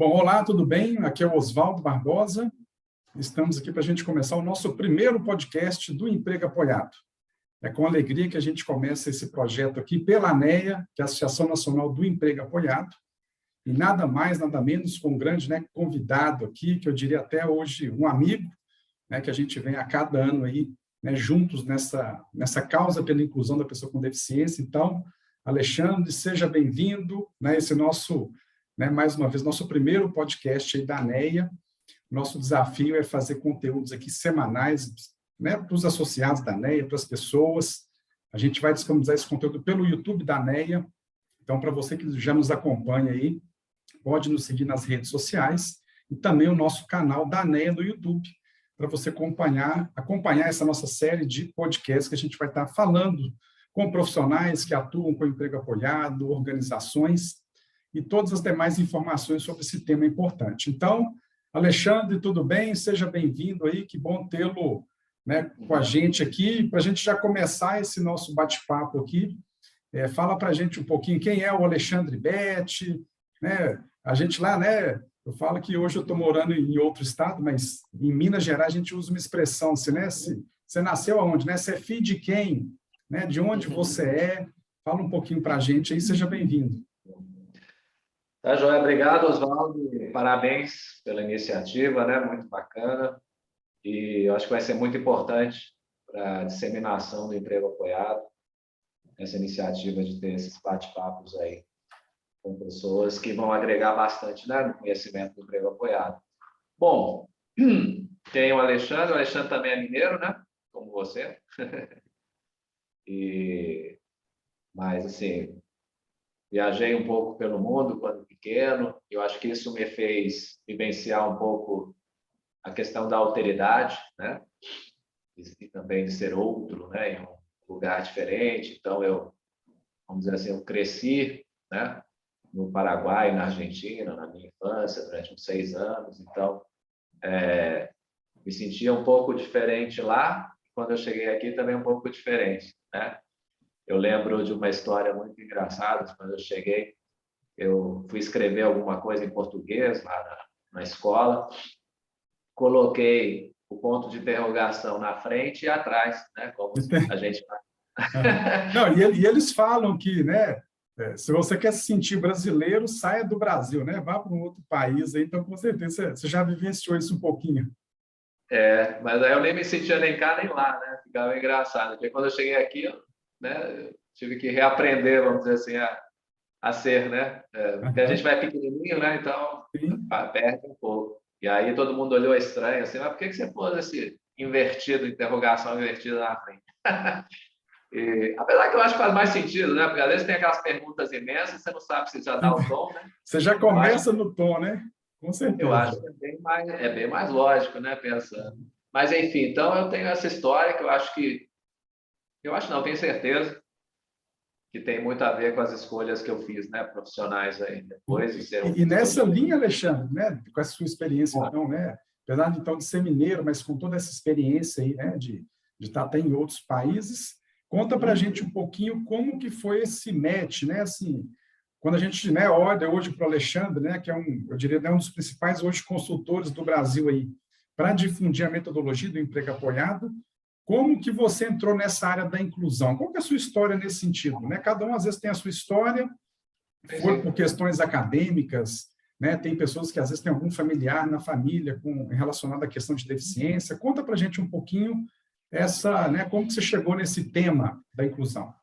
Bom, olá, tudo bem? Aqui é o Oswaldo Barbosa. Estamos aqui para a gente começar o nosso primeiro podcast do Emprego Apoiado. É com alegria que a gente começa esse projeto aqui pela ANEA, que é a Associação Nacional do Emprego Apoiado, e nada mais, nada menos com um grande convidado aqui, que eu diria até hoje um amigo, que a gente vem a cada ano aí, juntos nessa causa pela inclusão da pessoa com deficiência. Então, Alexandre, seja bem-vindo, esse nosso, mais uma vez, nosso primeiro podcast aí da ANEA. Nosso desafio é fazer conteúdos aqui semanais, para os associados da ANEA, para as pessoas. A gente vai disponibilizar esse conteúdo pelo YouTube da ANEA. Então, para você que já nos acompanha aí, pode nos seguir nas redes sociais e também o nosso canal da ANEA no YouTube, para você acompanhar essa nossa série de podcasts que a gente vai estar falando com profissionais que atuam com emprego apoiado, organizações e todas as demais informações sobre esse tema importante. Então, Alexandre, tudo bem? Seja bem-vindo aí, que bom tê-lo com a gente aqui. Para a gente já começar esse nosso bate-papo aqui, fala para a gente um pouquinho quem é o Alexandre Betti, a gente lá, eu falo que hoje eu estou morando em outro estado, mas em Minas Gerais a gente usa uma expressão assim, você nasceu aonde, Você é filho de quem? De onde você é? Fala um pouquinho para a gente aí, seja bem-vindo. Tá, joia. Obrigado, Oswaldo. Parabéns pela iniciativa, muito bacana. E eu acho que vai ser muito importante para a disseminação do emprego apoiado, essa iniciativa de ter esses bate-papos aí com pessoas que vão agregar bastante, no conhecimento do emprego apoiado. Bom, tem o Alexandre também é mineiro, como você. Mas, assim, viajei um pouco pelo mundo quando pequeno. Eu acho que isso me fez vivenciar um pouco a questão da alteridade, e também de ser outro, em um lugar diferente. Então, vamos dizer assim, eu cresci, no Paraguai, na Argentina, na minha infância, durante uns 6 anos. Então, me sentia um pouco diferente lá. Quando eu cheguei aqui, também um pouco diferente, Eu lembro de uma história muito engraçada. Quando eu cheguei, eu fui escrever alguma coisa em português lá na escola, coloquei o ponto de interrogação na frente e atrás, como a gente faz. Não, e eles falam que, se você quer se sentir brasileiro, saia do Brasil, vá para um outro país. Aí, então, com certeza, você já vivenciou isso um pouquinho. Mas aí eu nem me sentia nem cá nem lá, Ficava engraçado. Porque quando eu cheguei aqui, eu tive que reaprender, vamos dizer assim, a ser, porque a gente vai pequenininho, então perde um pouco. E aí todo mundo olhou estranho, assim, mas por que você pôs esse invertido, interrogação invertida na frente? Apesar que eu acho que faz mais sentido, porque às vezes tem aquelas perguntas imensas, você não sabe se já dá o tom, Você já começa no tom, Com certeza. Eu acho que é bem mais lógico, pensando. Mas, enfim, então eu tenho essa história que eu acho que... Eu acho não, tenho certeza que tem muito a ver com as escolhas que eu fiz, esprofissionais aí depois de ser E nessa linha, Alexandre, com essa sua experiência, então, apesar de ser mineiro, mas com toda essa experiência aí, de estar até em outros países, conta para a gente um pouquinho como que foi esse match, assim, quando a gente olha hoje para o Alexandre, que é eu diria, um dos principais hoje consultores do Brasil aí, para difundir a metodologia do emprego apoiado. Como que você entrou nessa área da inclusão? Qual que é a sua história nesse sentido? Cada um, às vezes, tem a sua história, foi por questões acadêmicas, tem pessoas que, às vezes, têm algum familiar na família relacionado à questão de deficiência. Conta para a gente um pouquinho como que você chegou nesse tema da inclusão.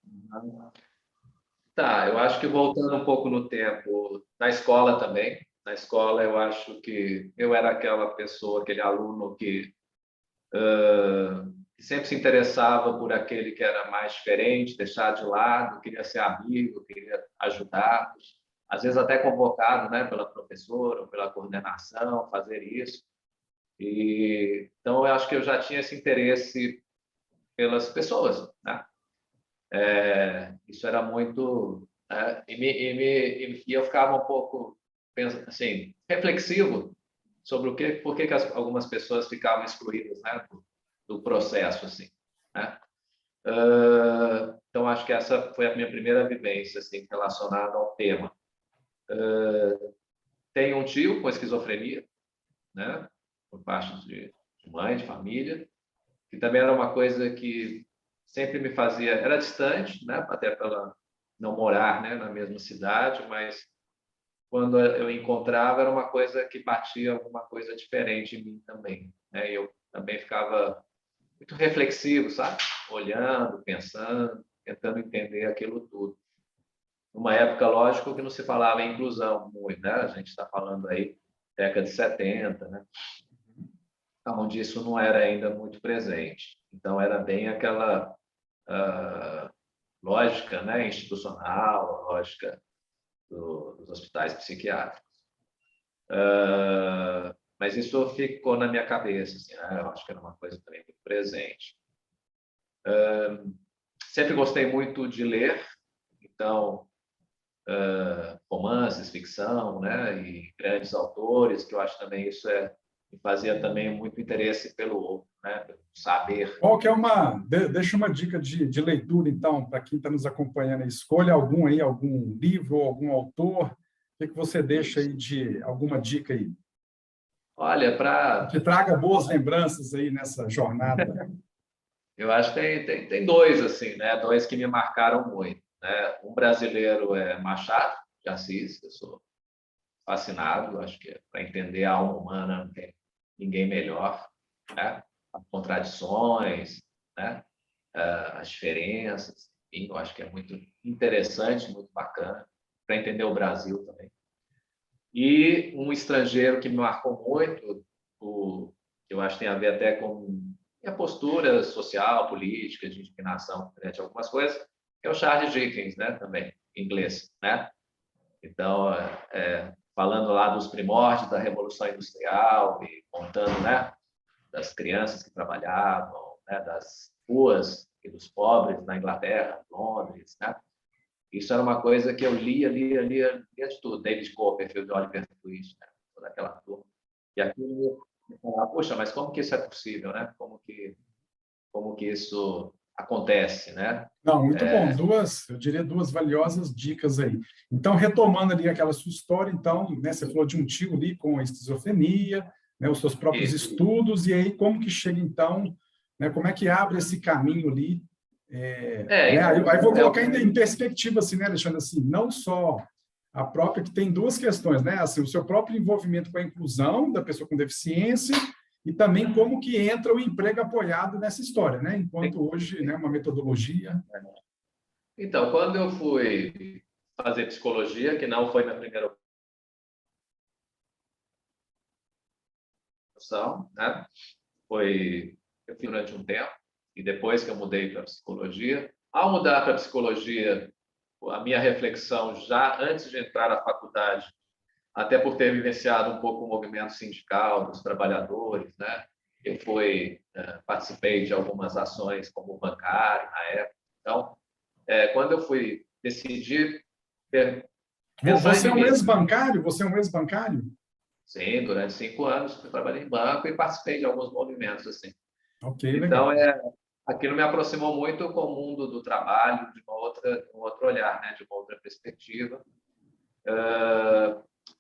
Tá, eu acho que voltando um pouco no tempo, na escola também. Na escola, eu acho que eu era aquela pessoa, aquele aluno que sempre se interessava por aquele que era mais diferente, deixar de lado, queria ser amigo, queria ajudar, às vezes até convocado, pela professora ou pela coordenação, fazer isso. Então, eu acho que eu já tinha esse interesse pelas pessoas, Isso era muito... e eu ficava um pouco, assim, reflexivo sobre por que algumas pessoas ficavam excluídas, do processo, assim, Então, acho que essa foi a minha primeira vivência, assim, relacionada ao tema. tenho um tio com esquizofrenia, né? Por parte de mãe, de família, que também era uma coisa que sempre me fazia... Era distante, né? Até pela não morar, né, na mesma cidade, mas quando eu encontrava era uma coisa que batia alguma coisa diferente em mim também, né? Eu também ficava muito reflexivo, sabe? Olhando, pensando, tentando entender aquilo tudo. Numa época, lógico, que não se falava em inclusão muito, né? A gente está falando aí década de 70, né? Onde isso não era ainda muito presente. Então, era bem aquela lógica, né, institucional, lógica dos hospitais psiquiátricos. Mas isso ficou na minha cabeça, assim, né? Eu acho que era uma coisa também muito presente. Sempre gostei muito de ler, então, romances, ficção, né, e grandes autores, que eu acho também isso me fazia também muito interesse pelo outro, né, pelo saber. Qual que é deixa uma dica de leitura, então, para quem está nos acompanhando. Escolha algum aí, algum livro, algum autor. O que você deixa aí de alguma dica aí? Olha, Que traga boas lembranças aí nessa jornada. eu acho que tem dois, assim, né, dois que me marcaram muito, né? Um brasileiro é Machado de Assis, eu sou fascinado, acho que para entender a alma humana não tem ninguém melhor, né? As contradições, né? As diferenças, enfim, eu acho que é muito interessante, muito bacana para entender o Brasil também. E um estrangeiro que me marcou muito, eu acho que tem a ver até com a postura social, política, de indignação perante algumas coisas, que é o Charles Dickens, né? Também, em inglês, né? Então, falando lá dos primórdios da Revolução Industrial e contando, né, das crianças que trabalhavam, né, das ruas e dos pobres na Inglaterra, Londres, né? Isso era uma coisa que eu lia de tudo. David Copperfield, Oliver Twist, né? Toda aquela turma. E aquilo me falava, poxa, mas como que isso é possível, né? Como que isso acontece, né? Não, muito bom. Eu diria duas valiosas dicas aí. Então, retomando ali aquela sua história, então, né, você falou de um tio ali com a esquizofrenia, né, os seus próprios Isso. estudos, e aí como que chega, então, né, como é que abre esse caminho ali? Né, aí vou colocar ainda em perspectiva, assim, né, Alexandre, assim, não só a própria, que tem duas questões, né, assim, o seu próprio envolvimento com a inclusão da pessoa com deficiência, e também como que entra o emprego apoiado nessa história, né? Enquanto hoje, né, uma metodologia. Então, quando eu fui fazer psicologia, que não foi na primeira opção, né? Eu fiz durante um tempo, e depois que eu mudei para psicologia. Ao mudar para psicologia, a minha reflexão já antes de entrar na faculdade, até por ter vivenciado um pouco o movimento sindical dos trabalhadores, né? Participei de algumas ações como bancário na época. Então, quando eu fui decidir pensar em Você é mim um mesmo, ex-bancário? Você é um ex-bancário? sim, durante 5 anos eu trabalhei em banco e participei de alguns movimentos assim. Ok, Então, legal. aquilo me aproximou muito com o mundo do trabalho, de um outro olhar, né? De uma outra perspectiva.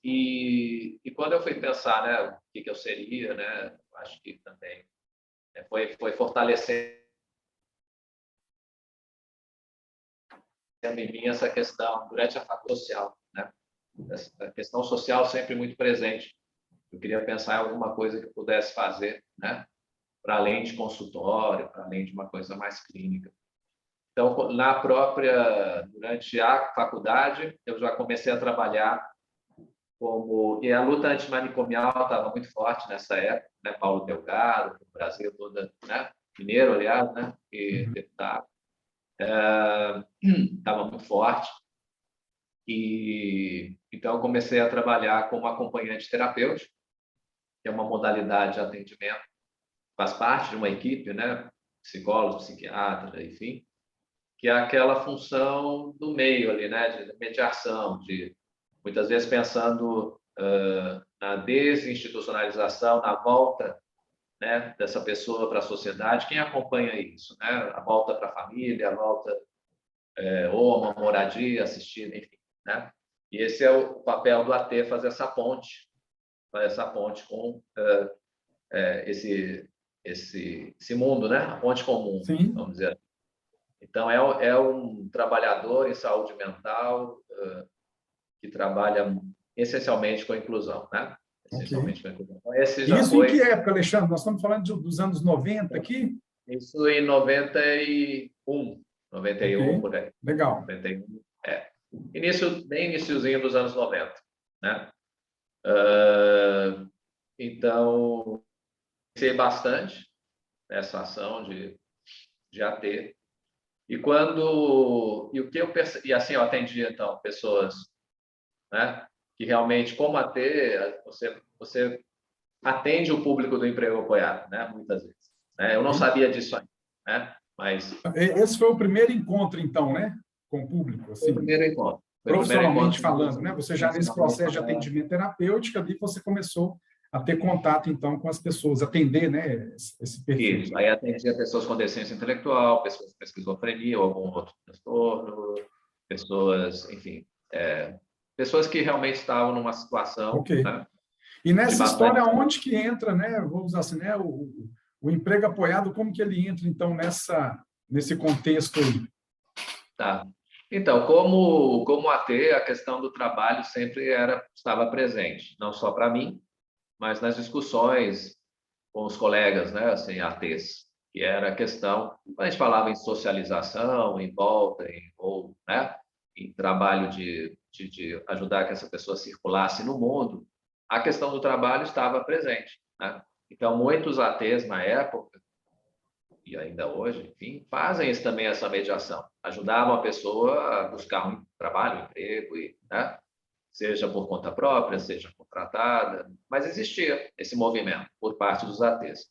E quando eu fui pensar, né, o que eu seria, né, acho que também foi fortalecendo em mim essa questão durante a faculdade social, né? Essa questão social sempre muito presente. Eu queria pensar em alguma coisa que eu pudesse fazer, né, para além de consultório, para além de uma coisa mais clínica. Então, durante a faculdade, eu já comecei a trabalhar e a luta antimanicomial estava muito forte nessa época, né? Paulo Delgado, o Brasil toda, né? Mineiro, aliás, né? E deputado, estava muito forte. E então eu comecei a trabalhar como acompanhante terapêutico, que é uma modalidade de atendimento, faz parte de uma equipe, né? Psicólogos, psiquiatras, enfim, que é aquela função do meio ali, né? De mediação, de muitas vezes pensando na desinstitucionalização, na volta, né, dessa pessoa para a sociedade. Quem acompanha isso, né? A volta para a família, a volta ou a uma moradia assistida, enfim, né? E esse é o papel do AT, fazer essa ponte com esse mundo, né? A ponte comum, Sim, vamos dizer. Então, é um trabalhador em saúde mental que trabalha essencialmente com a inclusão, né? ok. Essencialmente com a inclusão. Então, esse já Isso em que foi... época, Alexandre? Nós estamos falando dos anos 90 aqui? Isso em 91, Ok, 91 por aí. legal. 91, bem iniciozinho dos anos 90, né? Então, sei bastante nessa ação de AT. E o que eu percebi, e assim eu atendia então pessoas, né, que realmente como AT, você atende o público do emprego apoiado, né, muitas vezes, né? Eu não Ok. sabia disso ainda, né? Mas Esse foi o primeiro encontro, então, né? Com o público, foi o assim, primeiro encontro. Foi o primeiro profissionalmente encontro falando, né? Você já nesse profissionalmente processo de falando. atendimento terapêutico, ali você começou a ter contato, então, com as pessoas, atender, né? Esse perfil. Isso. Aí atendia pessoas com deficiência intelectual, pessoas com esquizofrenia ou algum outro transtorno, pessoas, enfim, pessoas que realmente estavam numa situação, Ok. né, E de nessa história, bastante... onde que entra, né? Vou usar assim, né? O emprego apoiado, como que ele entra, então, nesse contexto aí? Tá. Então, como AT, a questão do trabalho sempre estava presente, não só para mim, mas nas discussões com os colegas, né, assim, ATs, que era a questão, a gente falava em socialização, em volta, ou, né, em trabalho de ajudar que essa pessoa circulasse no mundo, a questão do trabalho estava presente, né? Então, muitos ATs na época, e ainda hoje, enfim, fazem isso também, essa mediação, ajudavam a pessoa a buscar um trabalho, um emprego, né, seja por conta própria, seja contratada, mas existia esse movimento por parte dos ATs.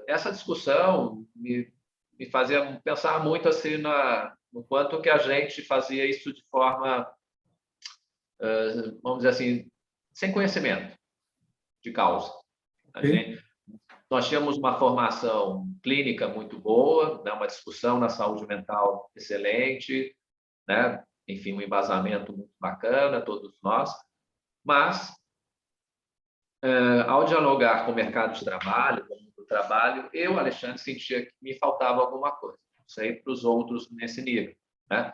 Essa discussão me fazia pensar muito assim no quanto que a gente fazia isso de forma, vamos dizer assim, sem conhecimento de causa. Ok? Nós tínhamos uma formação clínica muito boa, né, uma discussão na saúde mental excelente, né, enfim, um embasamento muito bacana, todos nós, mas ao dialogar com o mercado de trabalho, com o mundo do trabalho, eu, Alexandre, sentia que me faltava alguma coisa. Não sei para os outros nesse nível, né?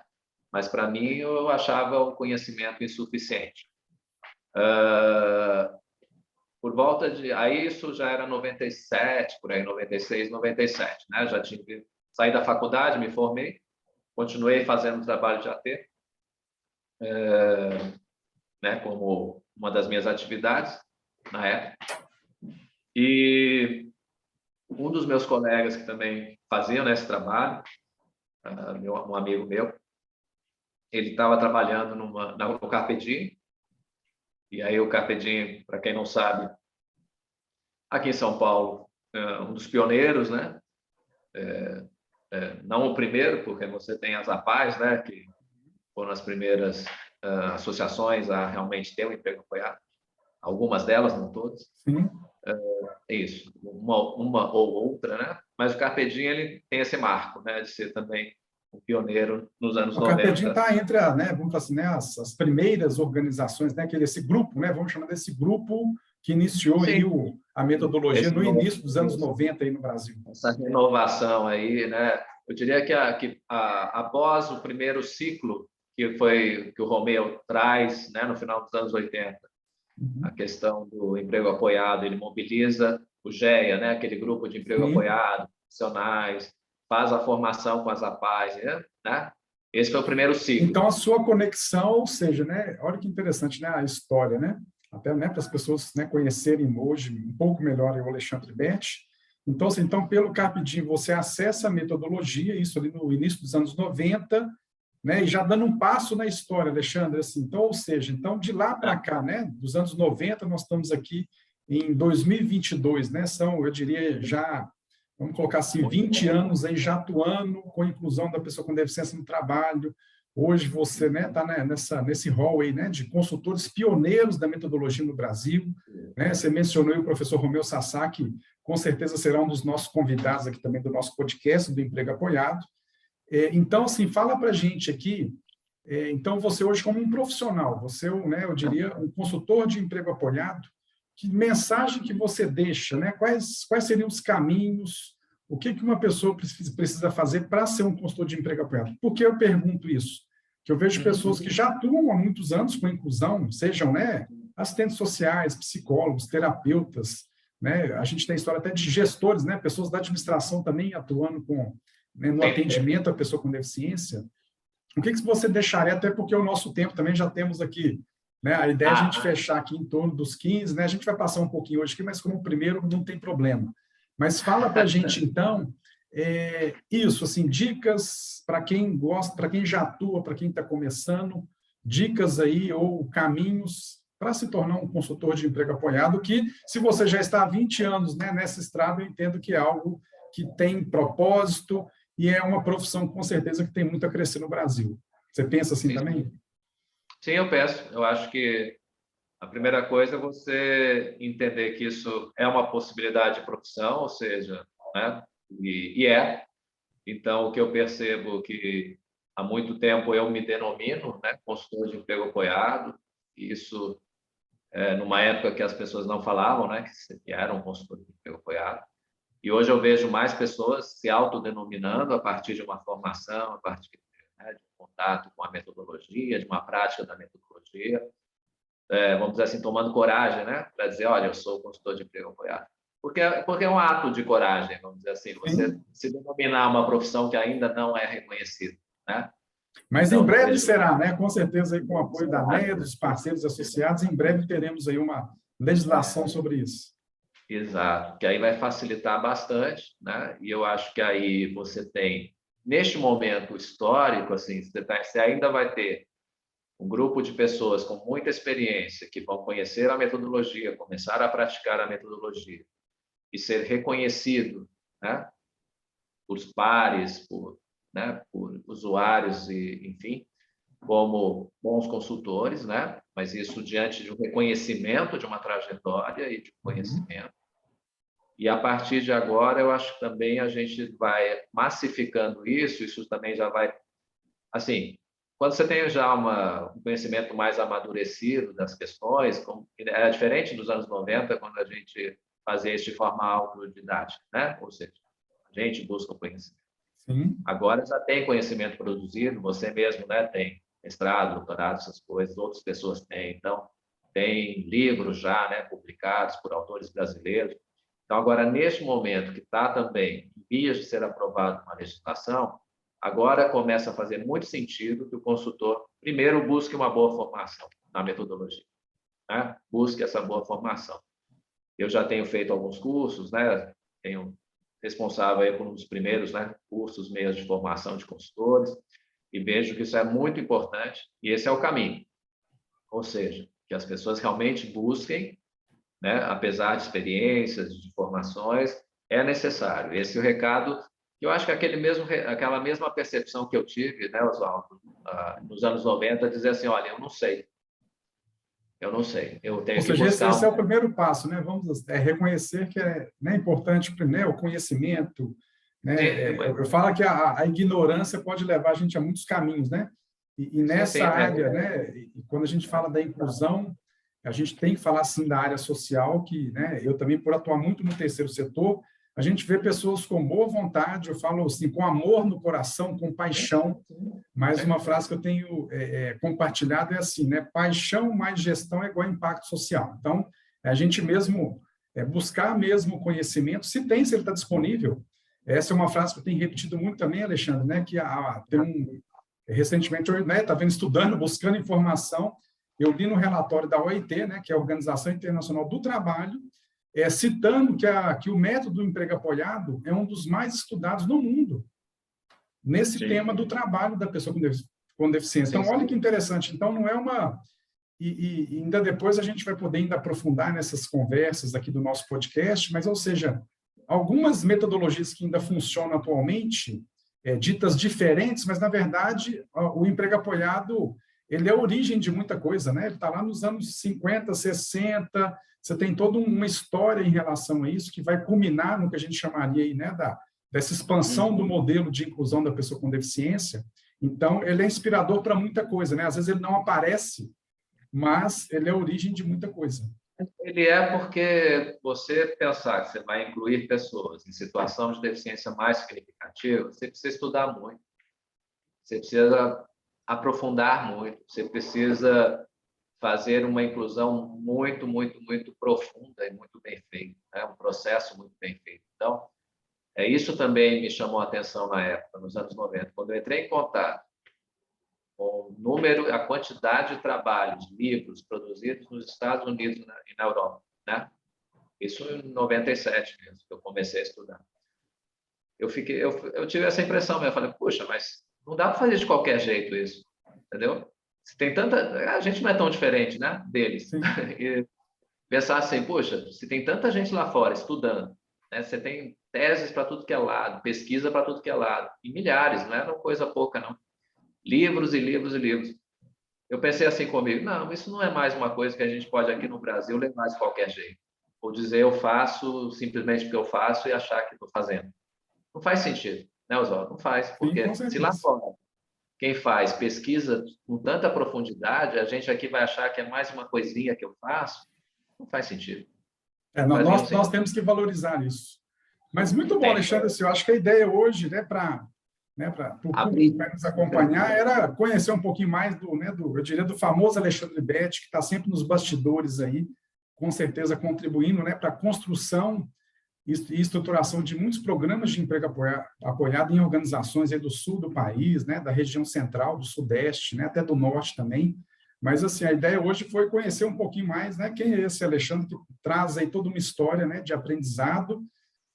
Mas para mim eu achava o conhecimento insuficiente. Por volta de... Aí isso já era 97, por aí, 96, 97, né? Já tinha saí da faculdade, me formei, continuei fazendo trabalho de AT, né, como uma das minhas atividades na época. E um dos meus colegas que também faziam esse trabalho, um amigo meu, ele estava trabalhando no Carpe Diem, e aí o Carpe Diem, para quem não sabe, aqui em São Paulo, um dos pioneiros, né? Não o primeiro, porque você tem as APAES, né, que foram as primeiras associações a realmente ter um emprego apoiado, algumas delas, não todas. Sim. Isso, uma ou outra, né? Mas o Carpe Diem, ele tem esse marco, né, de ser também um pioneiro nos anos O Carpedim 90. está entre né, vamos falar assim, né, as primeiras organizações, né, esse grupo, né, vamos chamar desse grupo que iniciou aí Sim, a metodologia esse no novo, início dos anos 90 aí no Brasil. essa renovação aí, né? Eu diria que após o primeiro ciclo que o Romeu traz, né, no final dos anos 80, a questão do emprego apoiado, ele mobiliza o GEA, né, aquele grupo de emprego Sim. apoiado, profissionais, faz a formação com as APAES, né? Esse foi o primeiro ciclo. Então, a sua conexão, ou seja, né, olha que interessante, né, a história, né, até, né, para as pessoas, né, conhecerem hoje um pouco melhor o Alexandre Betti. Então, assim, pelo Carpe Diem, você acessa a metodologia, isso ali no início dos anos 90, né, e já dando um passo na história, Alexandre, assim, então, ou seja, então, de lá para cá, né, dos anos 90, nós estamos aqui em 2022, né, são, eu diria, já, vamos colocar assim, 20 anos aí já atuando com a inclusão da pessoa com deficiência no trabalho. Hoje você, né, está, né, nesse rol aí, né, de consultores pioneiros da metodologia no Brasil, né, você mencionou o professor Romeu Sassá, que com certeza será um dos nossos convidados aqui também do nosso podcast do Emprego Apoiado. Então, assim, fala para a gente aqui, Então, você hoje como um profissional, você, né, eu diria, um consultor de emprego apoiado, que mensagem que você deixa, né? Quais seriam os caminhos, o que uma pessoa precisa fazer para ser um consultor de emprego apoiado? Por que eu pergunto isso? Que eu vejo pessoas que já atuam há muitos anos com inclusão, sejam, né, assistentes sociais, psicólogos, terapeutas, né? A gente tem história até de gestores, né? Pessoas da administração também atuando com, né, no atendimento à pessoa com deficiência. O que você deixaria, até porque o nosso tempo também já temos aqui, né? A ideia é a gente fechar aqui em torno dos 15, né? A gente vai passar um pouquinho hoje aqui, mas como primeiro não tem problema. Mas fala para a gente, então, isso, assim, dicas para quem gosta, para quem já atua, para quem está começando, dicas aí ou caminhos para se tornar um consultor de emprego apoiado, que se você já está há 20 anos, né, nessa estrada, eu entendo que é algo que tem propósito e é uma profissão, com certeza, que tem muito a crescer no Brasil. Você pensa assim também? Sim, eu penso. Eu acho que a primeira coisa é você entender que isso é uma possibilidade de profissão, ou seja, né? E é. Então, o que eu percebo que há muito tempo eu me denomino, né, consultor de emprego apoiado. Isso numa época que as pessoas não falavam, né, que eram consultor de emprego apoiado. E hoje eu vejo mais pessoas se autodenominando a partir de uma formação, a partir, né, de um contato com a metodologia, de uma prática da metodologia. Vamos dizer assim, tomando coragem, né, para dizer, olha, eu sou consultor de emprego apoiado. Porque é um ato de coragem, vamos dizer assim, você se denominar uma profissão que ainda não é reconhecida, né? Mas então, em breve será, né? Com certeza, aí, com o apoio da NEA, dos parceiros associados, em breve teremos aí uma legislação sobre isso. Exato, que aí vai facilitar bastante, né? E eu acho que aí você tem, neste momento histórico, assim, você ainda vai ter um grupo de pessoas com muita experiência que vão conhecer a metodologia, começar a praticar a metodologia e ser reconhecido, né, por pares, né, por usuários e, enfim, como bons consultores, né? Mas isso diante de um reconhecimento de uma trajetória e de um conhecimento. E a partir de agora, eu acho que também a gente vai massificando isso também já vai, assim, quando você tem já um conhecimento mais amadurecido das questões, era diferente dos anos 90, quando a gente fazia isso de forma autodidática, né? Ou seja, a gente busca o conhecimento. Sim. Agora já tem conhecimento produzido, você mesmo, né, tem mestrado, doutorado, essas coisas, outras pessoas têm. Então, tem livros já, né, publicados por autores brasileiros. Então, agora, neste momento que está também em vias de ser aprovada uma legislação, agora começa a fazer muito sentido que o consultor, primeiro, busque uma boa formação na metodologia, né? Busque essa boa formação. Eu já tenho feito alguns cursos, né? Tenho responsável aí por um dos primeiros, né, cursos, meios de formação de consultores, e vejo que isso é muito importante, e esse é o caminho. Ou seja, que as pessoas realmente busquem, né, apesar de experiências, de formações, é necessário. Esse é o recado, eu acho que aquela mesma percepção que eu tive, né, Oswaldo, nos anos 90, dizer assim, olha, eu não sei, eu tenho que buscar... Esse é o primeiro passo, né? Vamos reconhecer que é, né, importante, né, o conhecimento, né? Eu falo que a ignorância pode levar a gente a muitos caminhos, né? E nessa área, né, e quando a gente fala da inclusão, a gente tem que falar, sim, da área social, que, né, eu também, por atuar muito no terceiro setor, a gente vê pessoas com boa vontade, eu falo assim, com amor no coração, com paixão, mas uma frase que eu tenho compartilhado é assim, né, paixão mais gestão é igual a impacto social. Então, a gente mesmo buscar mesmo conhecimento, se ele está disponível. Essa é uma frase que eu tenho repetido muito também, Alexandre, né, que recentemente eu estava estudando, buscando informação, eu li no relatório da OIT, né, que é a Organização Internacional do Trabalho, citando que o método do emprego apoiado é um dos mais estudados no mundo, nesse tema do trabalho da pessoa com deficiência. Então, olha que interessante. Então, não é uma... E ainda depois a gente vai poder ainda aprofundar nessas conversas aqui do nosso podcast, mas, ou seja, algumas metodologias que ainda funcionam atualmente, ditas diferentes, mas, na verdade, o emprego apoiado, ele é a origem de muita coisa, né? Ele está lá nos anos 50, 60, você tem toda uma história em relação a isso, que vai culminar no que a gente chamaria aí, né, dessa expansão do modelo de inclusão da pessoa com deficiência. Então, ele é inspirador para muita coisa, né? Às vezes ele não aparece, mas ele é a origem de muita coisa. Ele é porque você pensar que você vai incluir pessoas em situação de deficiência mais significativa, você precisa estudar muito, você precisa aprofundar muito, você precisa fazer uma inclusão muito, muito, muito profunda e muito bem feita, né? Um processo muito bem feito. Então, isso também me chamou a atenção na época, nos anos 90, quando eu entrei em contato com o número, a quantidade de trabalhos, livros produzidos nos Estados Unidos e na Europa, né? Isso em 97 mesmo, que eu comecei a estudar. Eu tive essa impressão mesmo, eu falei, puxa, mas não dá para fazer de qualquer jeito isso, entendeu? Se tem tanta, a gente não é tão diferente, né, deles. E pensar assim, poxa, se tem tanta gente lá fora estudando, né, você tem teses para tudo que é lado, pesquisa para tudo que é lado, e milhares, não é uma coisa pouca, não. Livros e livros e livros. Eu pensei assim comigo, não, isso não é mais uma coisa que a gente pode aqui no Brasil levar de qualquer jeito. Ou dizer eu faço simplesmente porque eu faço e achar que estou fazendo. Não faz sentido, né, Oswaldo? Não faz, porque se lá fora quem faz pesquisa com tanta profundidade, a gente aqui vai achar que é mais uma coisinha que eu faço, não faz sentido. Nós temos que valorizar isso. Mas muito bom, Alexandre, eu acho que a ideia hoje, né, para o público que vai nos acompanhar, era conhecer um pouquinho mais eu diria, do famoso Alexandre Betti, que está sempre nos bastidores aí, com certeza contribuindo, né, para a construção e estruturação de muitos programas de emprego apoiado em organizações aí do sul do país, né, da região central, do sudeste, né, até do norte também. Mas, assim, a ideia hoje foi conhecer um pouquinho mais, né, quem é esse Alexandre, que traz aí toda uma história, né, de aprendizado,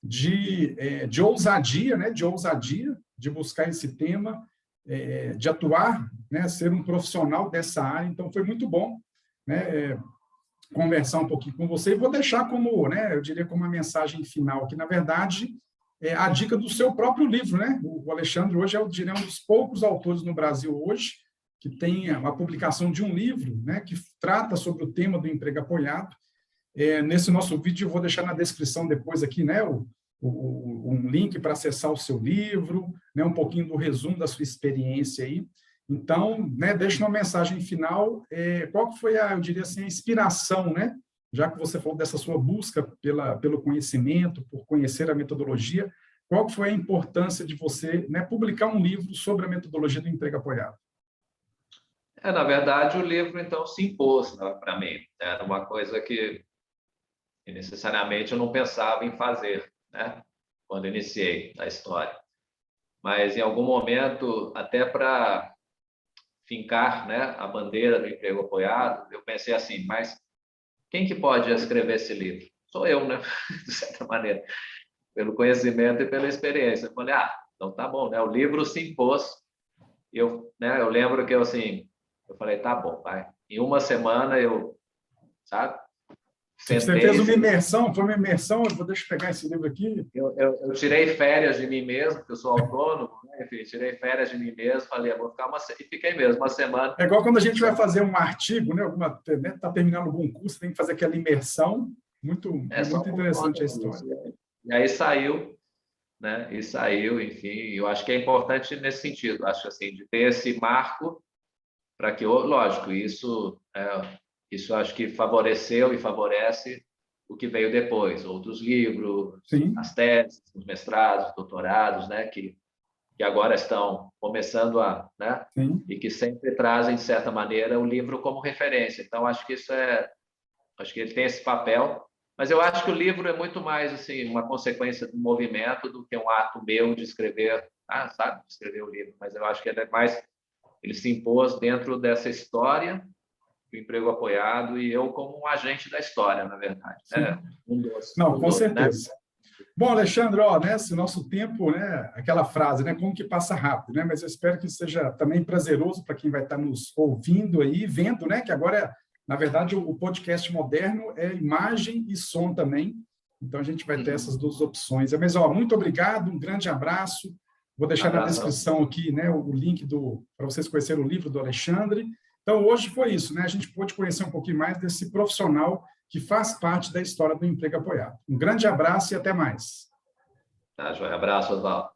de ousadia, né, de buscar esse tema, de atuar, né, ser um profissional dessa área. Então, foi muito bom, né, conversar um pouquinho com você, e vou deixar como, né, eu diria, como uma mensagem final, que, na verdade, é a dica do seu próprio livro, né? O Alexandre hoje eu diria, um dos poucos autores no Brasil hoje que tem a publicação de um livro, né, que trata sobre o tema do emprego apoiado. Nesse nosso vídeo, eu vou deixar na descrição depois aqui, né, um link para acessar o seu livro, né, um pouquinho do resumo da sua experiência aí. Então, né, deixa uma mensagem final. Qual que foi eu diria assim, a inspiração, né? Já que você falou dessa sua busca pelo conhecimento, por conhecer a metodologia, qual que foi a importância de você, né, publicar um livro sobre a metodologia do emprego apoiado? Na verdade, o livro, então, se impôs, né, para mim. Era uma coisa que necessariamente eu não pensava em fazer, né, quando iniciei a história. Mas, em algum momento, até para fincar, né, a bandeira do emprego apoiado, eu pensei assim, mas quem que pode escrever esse livro? Sou eu, né, de certa maneira, pelo conhecimento e pela experiência. Eu falei, então tá bom, né, o livro se impôs. Eu lembro que eu falei, tá bom, vai. Em uma semana sabe? Você fez uma imersão, foi uma imersão, deixa eu pegar esse livro aqui. Eu tirei férias de mim mesmo, porque eu sou autônomo, né? Enfim, tirei férias de mim mesmo, falei, vou ficar e fiquei mesmo, uma semana. É igual quando a gente vai fazer um artigo, né? Tá terminando algum curso, tem que fazer aquela imersão, muito interessante a história. E aí saiu, né? E saiu, enfim, eu acho que é importante nesse sentido, acho assim, de ter esse marco para que, lógico, isso acho que favoreceu e favorece o que veio depois, outros livros, sim, as teses, os mestrados, doutorados, né, que agora estão começando né, e que sempre trazem, de certa maneira, o livro como referência. Então, acho que acho que ele tem esse papel, mas eu acho que o livro é muito mais assim uma consequência do movimento do que um ato meu de escrever, de escrever o livro, mas eu acho que ele se impôs dentro dessa história do emprego apoiado e eu como um agente da história, na verdade. Com certeza. Né? Bom, Alexandre, nesse nosso tempo, né, aquela frase, né, como que passa rápido, né, mas eu espero que seja também prazeroso para quem vai estar nos ouvindo aí, vendo, né, que agora, na verdade, o podcast moderno é imagem e som também, então a gente vai ter essas duas opções. Mas, muito obrigado, um grande abraço. Vou deixar na descrição aqui, né, o link para vocês conhecerem o livro do Alexandre. Então, hoje foi isso, né? A gente pôde conhecer um pouquinho mais desse profissional que faz parte da história do emprego apoiado. Um grande abraço e até mais. Tá, joia. Abraço, Oswaldo.